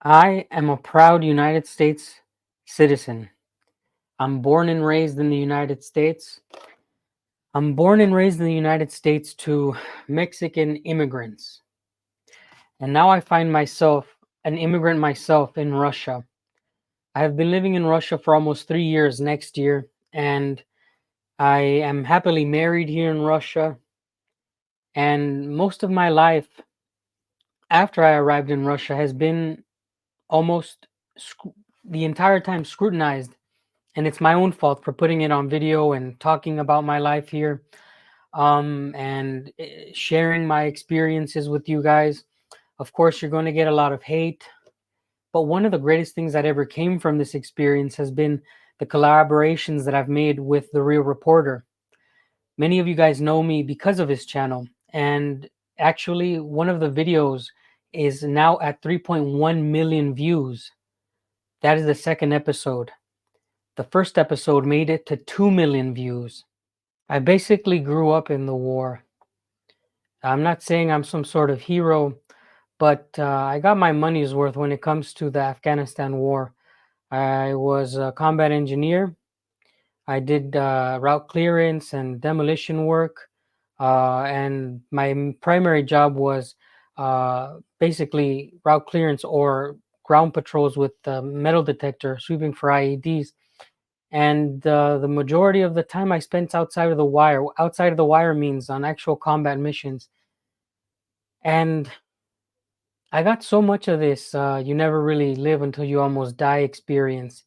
I am a proud United States citizen. I'm born and raised in the United States. I'm born and raised in the United States to Mexican immigrants. And now I find myself an immigrant myself in Russia. I have been living in Russia for almost 3 years next year, and I am happily married here in Russia. And most of my life after I arrived in Russia has been almost the entire time scrutinized, and it's my own fault for putting it on video and talking about my life here, and sharing my experiences with you guys. Of course, you're going to get a lot of hate, but one of the greatest things that ever came from this experience has been the collaborations that I've made with The Real Reporter. Many of you guys know me because of his channel, and actually, one of the videos is now at 3.1 million views. That is the second episode. The first episode made it to 2 million views. I basically grew up in the war. I'm not saying I'm some sort of hero, but I got my money's worth when it comes to the Afghanistan war. I was a combat engineer. I did route clearance and demolition work. And my primary job was basically route clearance or ground patrols with the metal detector, sweeping for IEDs. And the majority of the time I spent outside of the wire. Outside of the wire means on actual combat missions. And I got so much of this you never really live until you almost die experience.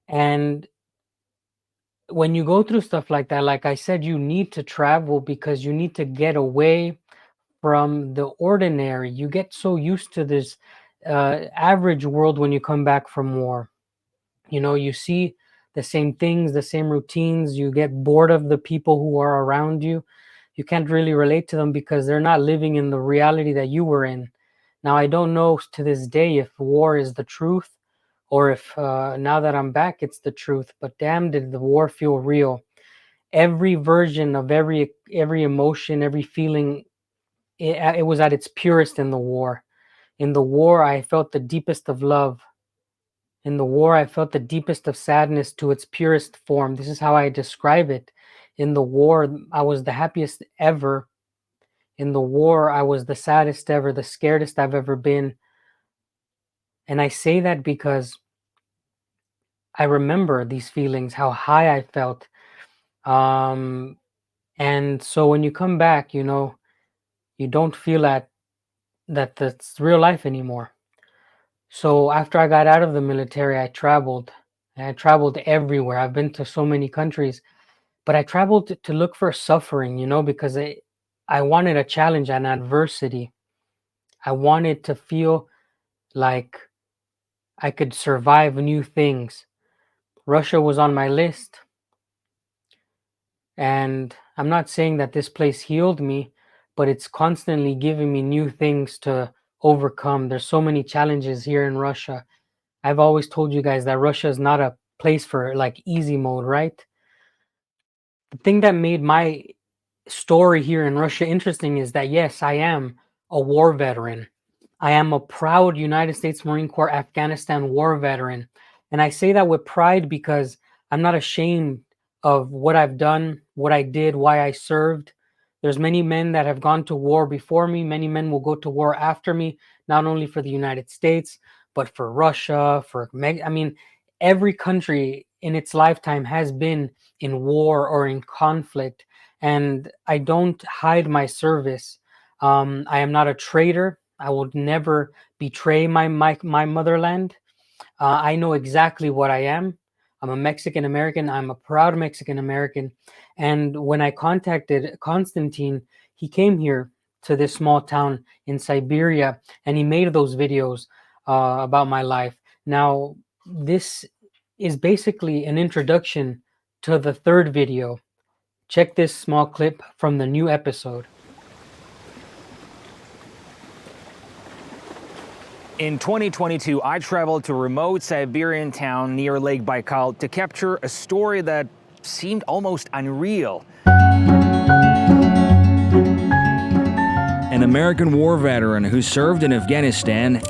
And when you go through stuff like that, like I said, you need to travel because you need to get away from the ordinary. You get so used to this average world when you come back from war. You know, you see the same things, the same routines. You get bored of the people who are around you. You can't really relate to them because they're not living in the reality that you were in. Now, I don't know to this day if war is the truth or if now that I'm back, it's the truth. But damn, did the war feel real. Every version of every emotion, every feeling, it was at its purest in the war. In the war, I felt the deepest of love. In the war, I felt the deepest of sadness to its purest form. This is how I describe it. In the war, I was the happiest ever. In the war, I was the saddest ever, the scaredest I've ever been. And I say that because I remember these feelings, how high I felt. And so when you come back, you know, you don't feel that that's real life anymore. So after I got out of the military, I traveled. And I traveled everywhere. I've been to so many countries, but I traveled to look for suffering, you know, because I wanted a challenge and adversity. I wanted to feel like I could survive new things. Russia was on my list, and I'm not saying that this place healed me, but it's constantly giving me new things to overcome. There's so many challenges here in Russia. I've always told you guys that Russia is not a place for like easy mode, right? The thing that made my story here in Russia interesting is that yes, I am a war veteran. I am a proud United States Marine Corps Afghanistan war veteran. And I say that with pride because I'm not ashamed of what I've done, what I did, why I served. There's many men that have gone to war before me. Many men will go to war after me, not only for the United States, but for Russia, I mean, every country in its lifetime has been in war or in conflict. And I don't hide my service. I am not a traitor. I will never betray my motherland. I know exactly what I am. I'm a Mexican American. I'm a proud Mexican American. And when I contacted Constantine, he came here to this small town in Siberia, and he made those videos about my life. Now, this is basically an introduction to the third video. Check this small clip from the new episode. In 2022, I traveled to a remote Siberian town near Lake Baikal to capture a story that seemed almost unreal. An American war veteran who served in Afghanistan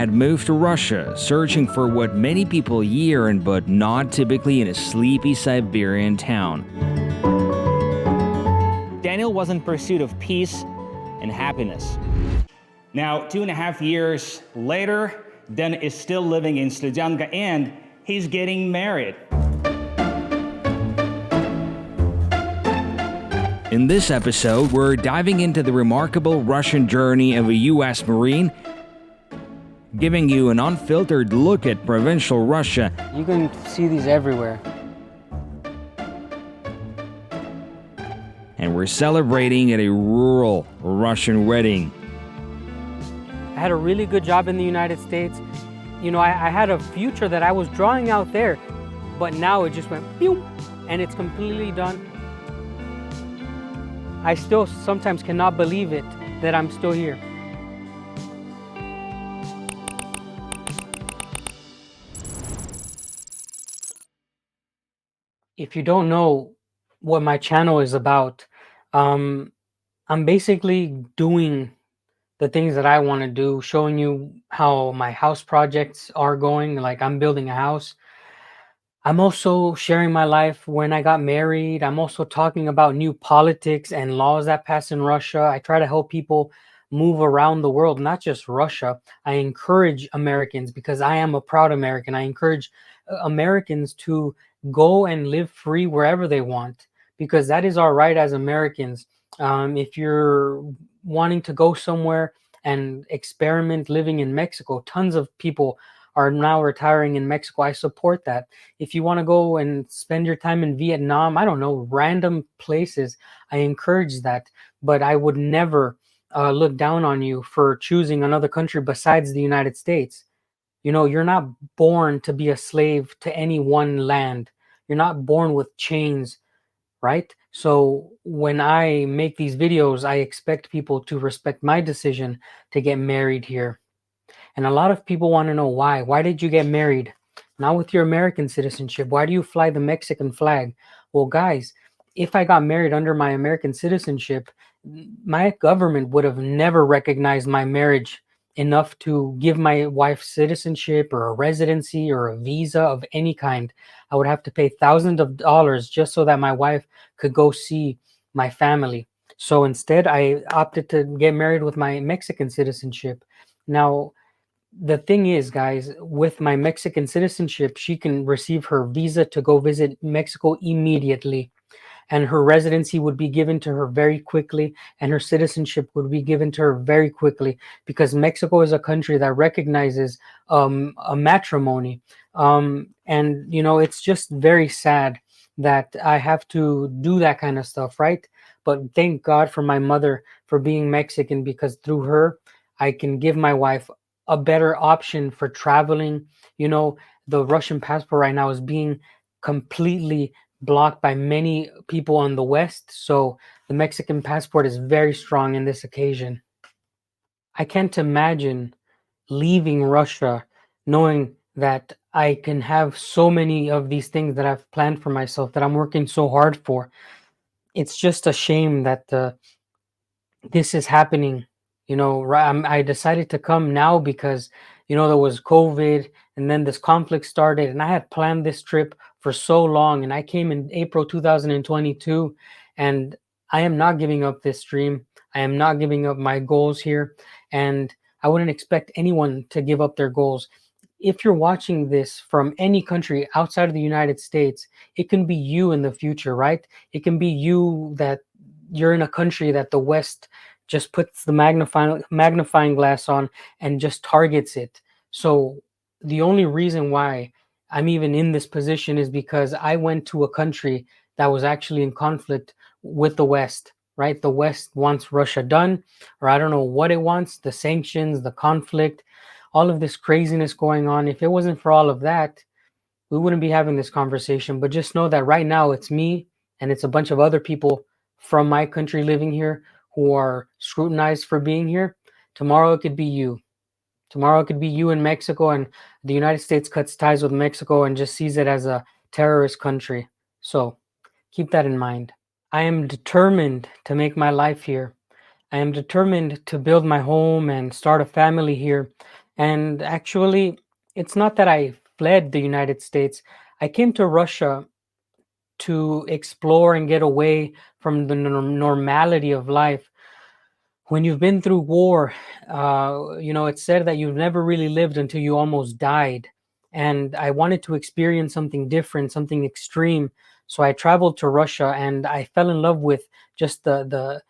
had moved to Russia, searching for what many people yearn but not typically in a sleepy Siberian town. Daniel was in pursuit of peace and happiness. Now, 2.5 years later, Dan is still living in Sludyanka and he's getting married. In this episode, we're diving into the remarkable Russian journey of a U.S. Marine, giving you an unfiltered look at provincial Russia. You can see these everywhere. And we're celebrating at a rural Russian wedding. I had a really good job in the United States. You know, I had a future that I was drawing out there, but now it just went boom, and it's completely done. I still sometimes cannot believe it that I'm still here. If you don't know what my channel is about, I'm basically doing the things that I want to do, showing you how my house projects are going. Like, I'm building a house. I'm also sharing my life when I got married. I'm also talking about new politics and laws that pass in Russia. I try to help people move around the world, not just Russia. I encourage Americans, because I am a proud American. I encourage Americans to go and live free wherever they want, because that is our right as Americans. If you're wanting to go somewhere and experiment living in Mexico, tons of people are now retiring in Mexico. I support that. If you want to go and spend your time in Vietnam, I don't know, random places, I encourage that. But I would never look down on you for choosing another country besides the United States. You know, you're not born to be a slave to any one land. You're not born with chains, right? So when I make these videos, I expect people to respect my decision to get married here. And a lot of people want to know why. Why did you get married? Not with your American citizenship. Why do you fly the Mexican flag? Well, guys, if I got married under my American citizenship, my government would have never recognized my marriage enough to give my wife citizenship or a residency or a visa of any kind. I would have to pay thousands of dollars just so that my wife could go see my family. So instead, I opted to get married with my Mexican citizenship. Now, the thing is, guys, with my Mexican citizenship, she can receive her visa to go visit Mexico immediately, and her residency would be given to her very quickly, and her citizenship would be given to her very quickly, because Mexico is a country that recognizes a matrimony. And you know, it's just very sad that I have to do that kind of stuff, right? But thank God for my mother for being Mexican, because through her, I can give my wife a better option for traveling. You know, the Russian passport right now is being completely blocked by many people on the West. So the Mexican passport is very strong in this occasion. I can't imagine leaving Russia knowing that I can have so many of these things that I've planned for myself, that I'm working so hard for. It's just a shame that this is happening. You know, I decided to come now because, you know, there was COVID, and then this conflict started, and I had planned this trip for so long, and I came in April 2022, and I am not giving up this dream. I am not giving up my goals here, and I wouldn't expect anyone to give up their goals. If you're watching this from any country outside of the United States, it can be you in the future, right? It can be you, that you're in a country that the West just puts the magnifying glass on and just targets it. So the only reason why I'm even in this position is because I went to a country that was actually in conflict with the West, right? The West wants Russia done, or I don't know what it wants, the sanctions, the conflict, all of this craziness going on. If it wasn't for all of that, we wouldn't be having this conversation. But just know that right now it's me and it's a bunch of other people from my country living here who are scrutinized for being here. Tomorrow it could be you. Tomorrow it could be you in Mexico, and the United States cuts ties with Mexico and just sees it as a terrorist country. So keep that in mind. I am determined to make my life here. I am determined to build my home and start a family here. And actually, it's not that I fled the United States. I came to Russia to explore and get away from the normality of life. When you've been through war, it's said that you've never really lived until you almost died. And I wanted to experience something different, something extreme. So I traveled to Russia and I fell in love with just the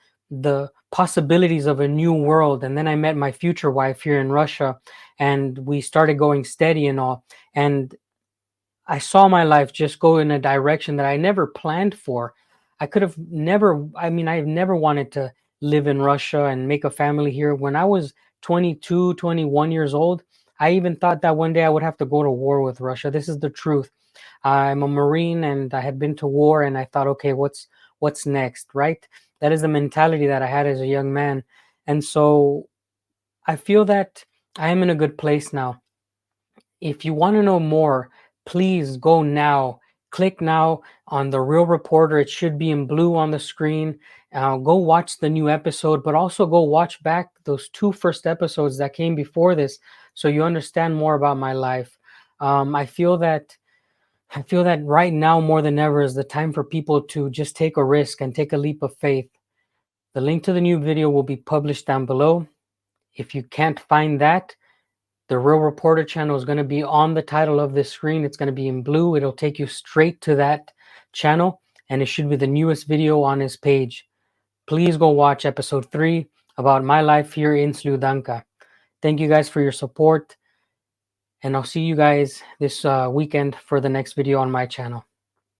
possibilities of a new world. And then I met my future wife here in Russia, and we started going steady and all. And I saw my life just go in a direction that I never planned for. I could have never, I mean, I've never wanted to live in Russia and make a family here. When I was 22, 21 years old, I even thought that one day I would have to go to war with Russia. This is the truth. I'm a Marine and I had been to war, and I thought, okay, what's next, right? That is the mentality that I had as a young man. And so I feel that I am in a good place now. If you want to know more, please go now. Click now on The Real Reporter. It should be in blue on the screen. Go watch the new episode, but also go watch back those two first episodes that came before this, so you understand more about my life. I feel that right now more than ever is the time for people to just take a risk and take a leap of faith. The link to the new video will be published down below. If you can't find that, the Real Reporter channel is going to be on the title of this screen. It's going to be in blue. It'll take you straight to that channel, and it should be the newest video on his page. Please go watch episode 3 about my life here in Sludanka. Thank you guys for your support, and I'll see you guys this weekend for the next video on my channel.